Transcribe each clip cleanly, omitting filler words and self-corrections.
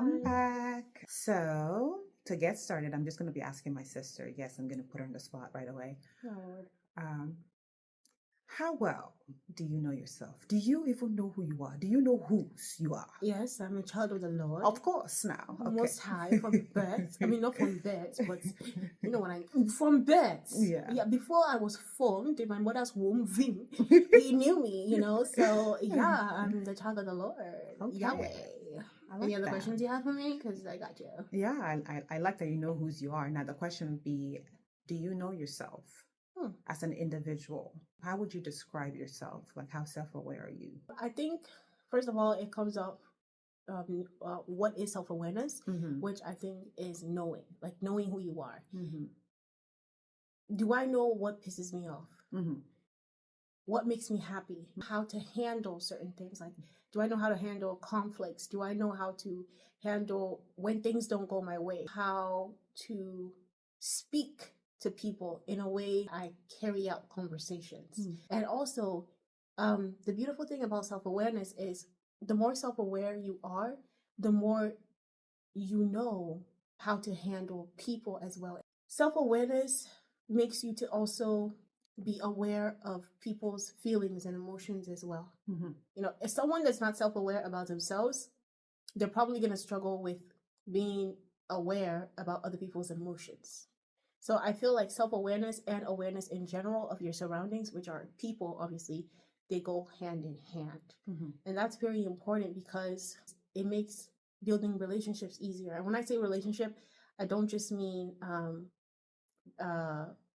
Welcome back. So, to get started, I'm just going to be asking my sister. Yes, I'm going to put her on the spot right away. Lord. How well do you know yourself? Do you even know who you are? Do you know whose you are? Yes, I'm a child of the Lord. Of course, now. Okay. Most High from birth. I mean, not from birth, but you know what I mean. From birth. Yeah. Before I was formed in my mother's womb, Vim, he knew me, you know. So, yeah, I'm the child of the Lord. Okay. Yahweh. Like Any other that. questions you have for me? Because I got you. Yeah, I like that you know whose you are. Now, the question would be, do you know yourself as an individual? How would you describe yourself? Like, how self-aware are you? I think, first of all, it comes up what is self-awareness, which I think is knowing who you are. Do I know what pisses me off? What makes me happy? How to handle certain things? Like, do I know how to handle conflicts? Do I know how to handle when things don't go my way? How to speak to people in a way I carry out conversations? And also, the beautiful thing about self-awareness is the more self-aware you are, the more you know how to handle people as well. Self-awareness makes you to also be aware of people's feelings and emotions as well. You know, if someone that's not self-aware about themselves, they're probably going to struggle with being aware about other people's emotions. So I feel like self-awareness and awareness in general of your surroundings, which are people, obviously, they go hand in hand. And that's very important because it makes building relationships easier. And when I say relationship, I don't just mean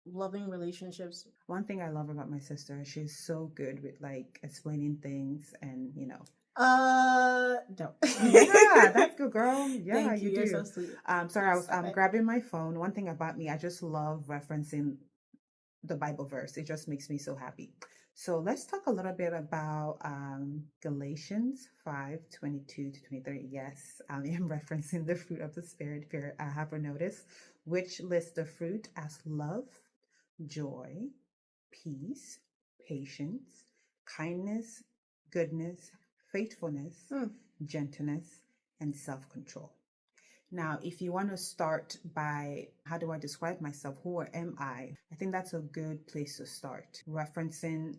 loving relationships. One thing I love about my sister, she's so good with like explaining things and, you know. No. Yeah, that's good, girl. Yeah, Thank you. You're do. So sweet. Sorry, I was grabbing my phone. One thing about me, I just love referencing the Bible verse. It just makes me so happy. So let's talk a little bit about Galatians 5:22-23. Yes, I am referencing the fruit of the Spirit, if I have a notice, which lists the fruit as love, joy, peace, patience, kindness, goodness, faithfulness, gentleness, and self-control. Now, if you want to start by how do I describe myself? Who am I? I think that's a good place to start, referencing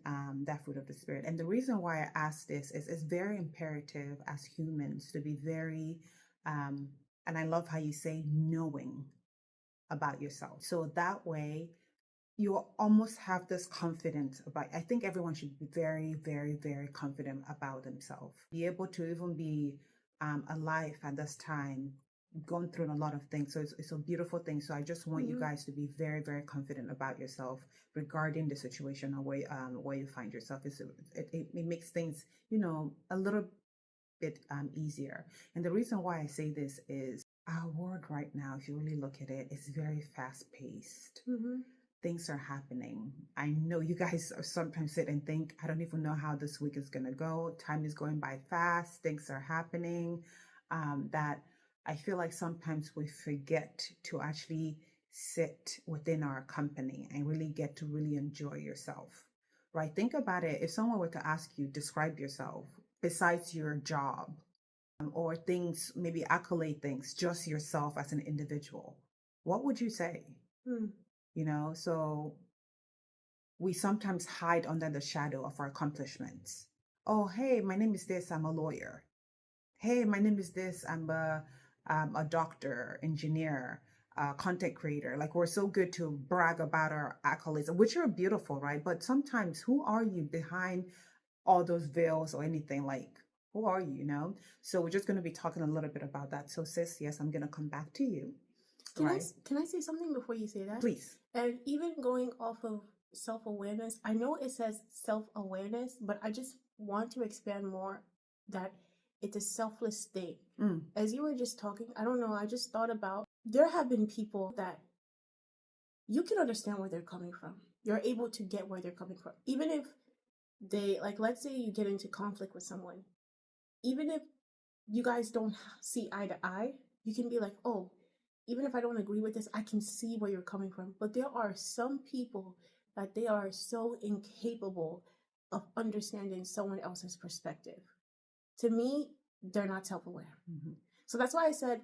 that fruit of the Spirit. And the reason why I ask this is it's very imperative as humans to be very, and I love how you say knowing about yourself. So that way, you almost have this confidence about, I think everyone should be very, very, very confident about themselves. Be able to even be alive at this time, gone through a lot of things. So it's a beautiful thing. So I just want you guys to be very, very confident about yourself regarding the situation or where you find yourself. It makes things, you know, a little bit easier. And the reason why I say this is our world right now, if you really look at it, is very fast paced. Things are happening. I know you guys sometimes sit and think, I don't even know how this week is going to go. Time is going by fast. Things are happening. That I feel like sometimes we forget to actually sit within our company and really get to really enjoy yourself, right? Think about it. If someone were to ask you, describe yourself besides your job or things, maybe accolade things, just yourself as an individual, what would you say? You know, so we sometimes hide under the shadow of our accomplishments. Oh, hey, my name is this, I'm a lawyer. Hey, my name is this, I'm a doctor, engineer, content creator. Like, we're so good to brag about our accolades, which are beautiful, right? But sometimes, who are you behind all those veils or anything? Like, who are you, you know? So we're just going to be talking a little bit about that. So sis, yes, I'm going to come back to you. Can I say something before you say that? Please. And even going off of self-awareness, I know it says self-awareness, but I just want to expand more that it's a selfless state. As you were just talking, I don't know, I just thought about, there have been people that you can understand where they're coming from. You're able to get where they're coming from. Even if they, like, let's say you get into conflict with someone, even if you guys don't see eye to eye, you can be like, oh, even if I don't agree with this, I can see where you're coming from. But there are some people that they are so incapable of understanding someone else's perspective. To me, they're not self-aware. So that's why I said,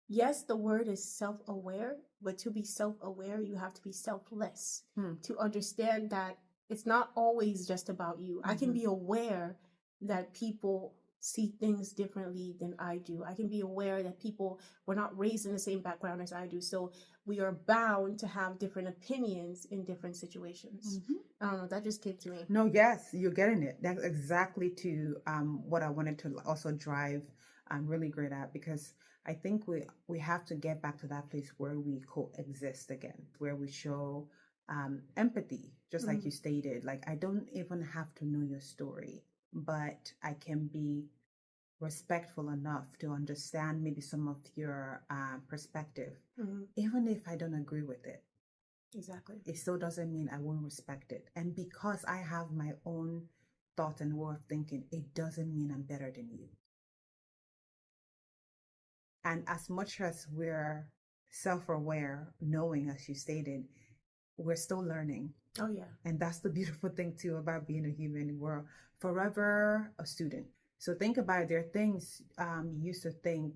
yes, the word is self-aware, but to be self-aware, you have to be selfless to understand that it's not always just about you. I can be aware that people see things differently than I do. I can be aware that people were not raised in the same background as I do. So we are bound to have different opinions in different situations. I don't know, that just came to me. No, yes, you're getting it. That's exactly to what I wanted to also drive really great at, because I think we have to get back to that place where we coexist again, where we show empathy, just like you stated. Like, I don't even have to know your story, but I can be respectful enough to understand maybe some of your perspective, even if I don't agree with it. Exactly. It still doesn't mean I won't respect it. And because I have my own thought and way of thinking, it doesn't mean I'm better than you. And as much as we're self-aware, knowing, as you stated, we're still learning. Oh, yeah. And that's the beautiful thing, too, about being a human. We're forever a student. So think about it. There are things you used to think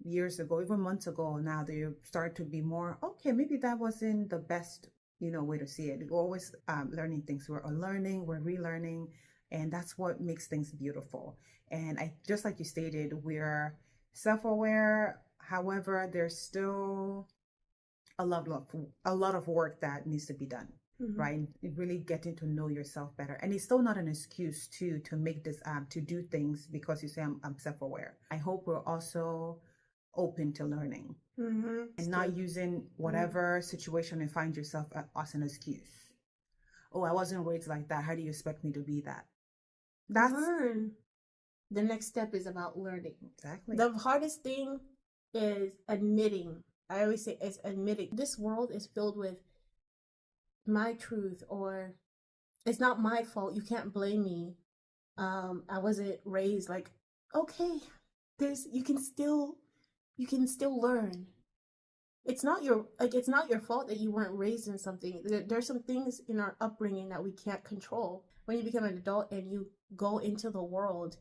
years ago, even months ago, now they start to be more, okay, maybe that wasn't the best, way to see it. We're always learning things. We're learning, we're relearning, and that's what makes things beautiful. And I just like you stated, we're self-aware. However, there's still a lot of work that needs to be done. Right, really getting to know yourself better. And it's still not an excuse to make this to do things because you say I'm self-aware. I hope we're also open to learning and not using whatever situation you find yourself as an excuse. Oh, I wasn't raised like that. How do you expect me to be that? That's learn. The next step is about learning. Exactly. The hardest thing is admitting. I always say it's admitting. This world is filled with my truth, or it's not my fault. You can't blame me. I wasn't raised like, okay, you can still learn. It's not your fault that you weren't raised in something. There's some things in our upbringing that we can't control. When you become an adult and you go into the world,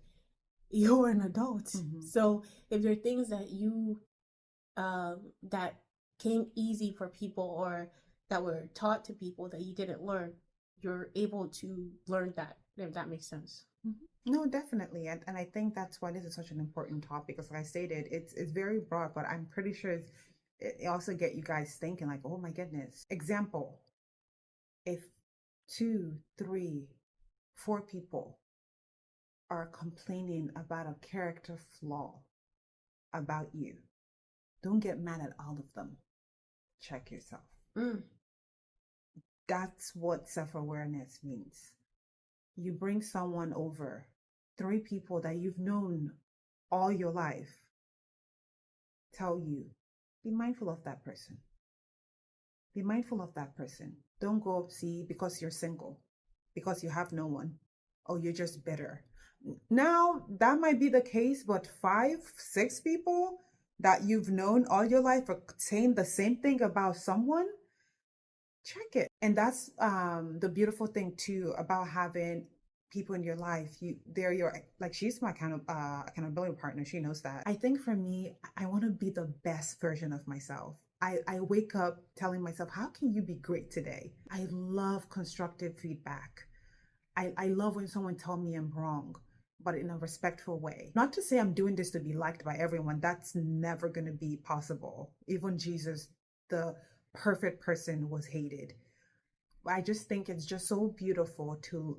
you're an adult. So if there are things that you that came easy for people, or that were taught to people that you didn't learn, you're able to learn that, if that makes sense. No, definitely. And I think that's why this is such an important topic, because like I stated, it's very broad, but I'm pretty sure it also get you guys thinking like, oh my goodness. Example, if 2, 3, 4 people are complaining about a character flaw about you, don't get mad at all of them. Check yourself. That's what self-awareness means. You bring someone over, 3 people that you've known all your life tell you, be mindful of that person. Be mindful of that person. Don't go see because you're single, because you have no one, or you're just bitter. Now, that might be the case, but 5, 6 people that you've known all your life are saying the same thing about someone, check it. And that's the beautiful thing too about having people in your life. They're your, like, she's my accountability partner. She knows that. I think for me, I want to be the best version of myself. I wake up telling myself, how can you be great today? I love constructive feedback. I love when someone tells me I'm wrong, but in a respectful way. Not to say I'm doing this to be liked by everyone. That's never going to be possible. Even Jesus, the perfect person, was hated. I just think it's just so beautiful to,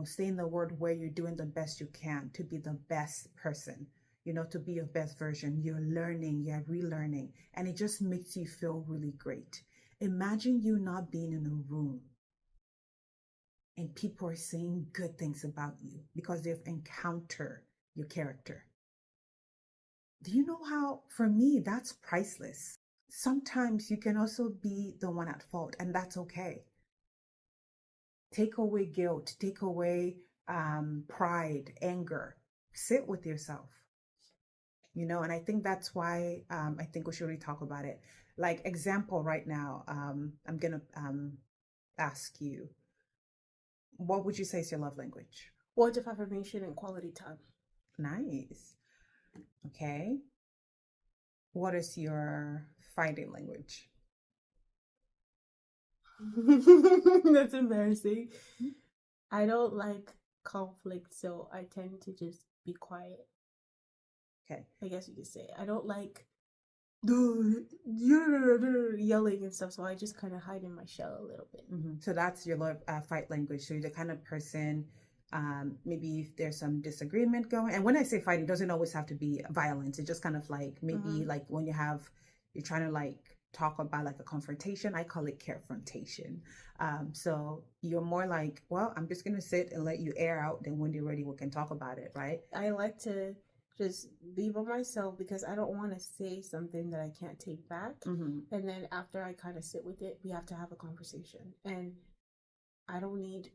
stay in the word where you're doing the best you can to be the best person, to be your best version. You're learning, you're relearning, and it just makes you feel really great. Imagine you not being in a room and people are saying good things about you because they've encountered your character. Do you know how, for me, that's priceless. Sometimes you can also be the one at fault, and that's okay. Take away guilt, take away pride, anger. Sit with yourself. And I think that's why I think we should really talk about it. Like, example right now, I'm going to ask you, what would you say is your love language? Words of affirmation and quality time. Nice. Okay. What is your fighting language? That's embarrassing. I don't like conflict, so I tend to just be quiet. Okay. I guess you could say. I don't like yelling and stuff, so I just kind of hide in my shell a little bit. So that's your fight language. So you're the kind of person, maybe if there's some disagreement going, and when I say fight, it doesn't always have to be violence. It's just kind of like maybe like when you're trying to like talk about like a confrontation. I call it carefrontation. So you're more like, well, I'm just gonna sit and let you air out. Then when you're ready, we can talk about it, right? I like to just be by myself because I don't want to say something that I can't take back. And then after I kind of sit with it, we have to have a conversation. And I don't need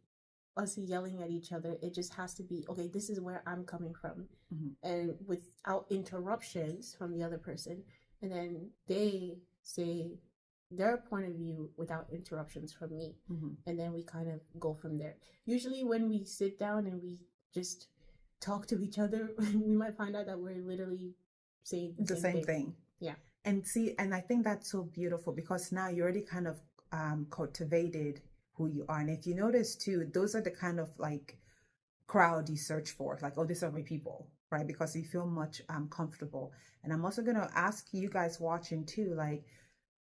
us yelling at each other. It just has to be, okay, this is where I'm coming from. And without interruptions from the other person. And then they say their point of view without interruptions from me. And then we kind of go from there. Usually when we sit down and we just talk to each other, we might find out that we're literally saying the same thing. Yeah. And see, and I think that's so beautiful because now you already kind of cultivated who you are. And if you notice too, those are the kind of like crowd you search for, like, oh, these are my people, right? Because you feel much comfortable. And I'm also going to ask you guys watching too, like,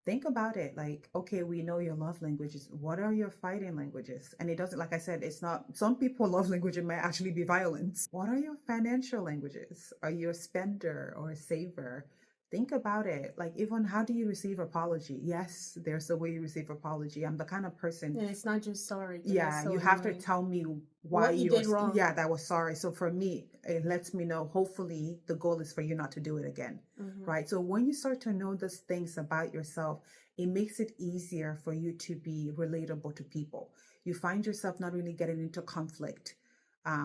think about it. Like, okay, we know your love languages. What are your fighting languages? And it doesn't, like I said, it's not, some people love language, it might actually be violence. What are your financial languages? Are you a spender or a saver? Think about it. Like, even how do you receive apology? Yes, there's a way you receive apology. I'm the kind of person. And it's not just sorry. Yeah, so you have to tell me why you did wrong. Yeah, that was sorry. So for me, it lets me know, hopefully the goal is for you not to do it again. Right? So when you start to know those things about yourself, it makes it easier for you to be relatable to people. You find yourself not really getting into conflict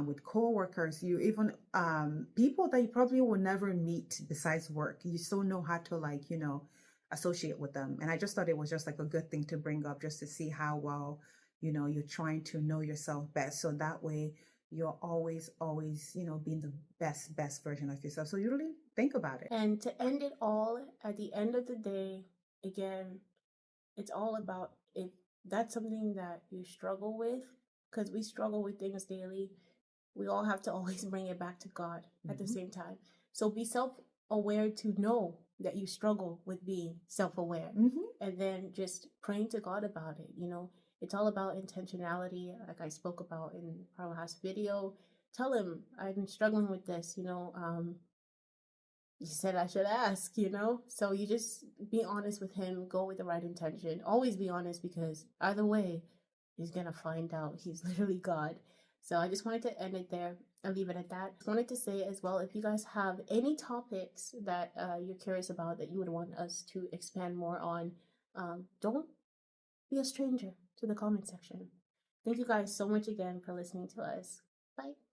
with coworkers, you even people that you probably will never meet besides work. You still know how to, like, associate with them. And I just thought it was just like a good thing to bring up, just to see how well you're trying to know yourself best, so that way you're always being the best version of yourself. So you really think about it. And to end it all, at the end of the day, again, it's all about, if that's something that you struggle with, because we struggle with things daily, we all have to always bring it back to God at the same time. So be self-aware to know that you struggle with being self-aware, and then just praying to God about it. It's all about intentionality, like I spoke about in our last video. Tell him, I'm struggling with this. You said I should ask, so you just be honest with him, go with the right intention, always be honest, because either way he's gonna find out he's literally God. So I just wanted to end it there and leave it at that. I wanted to say as well, if you guys have any topics that you're curious about that you would want us to expand more on, don't be a stranger to the comment section. Thank you guys so much again for listening to us. Bye.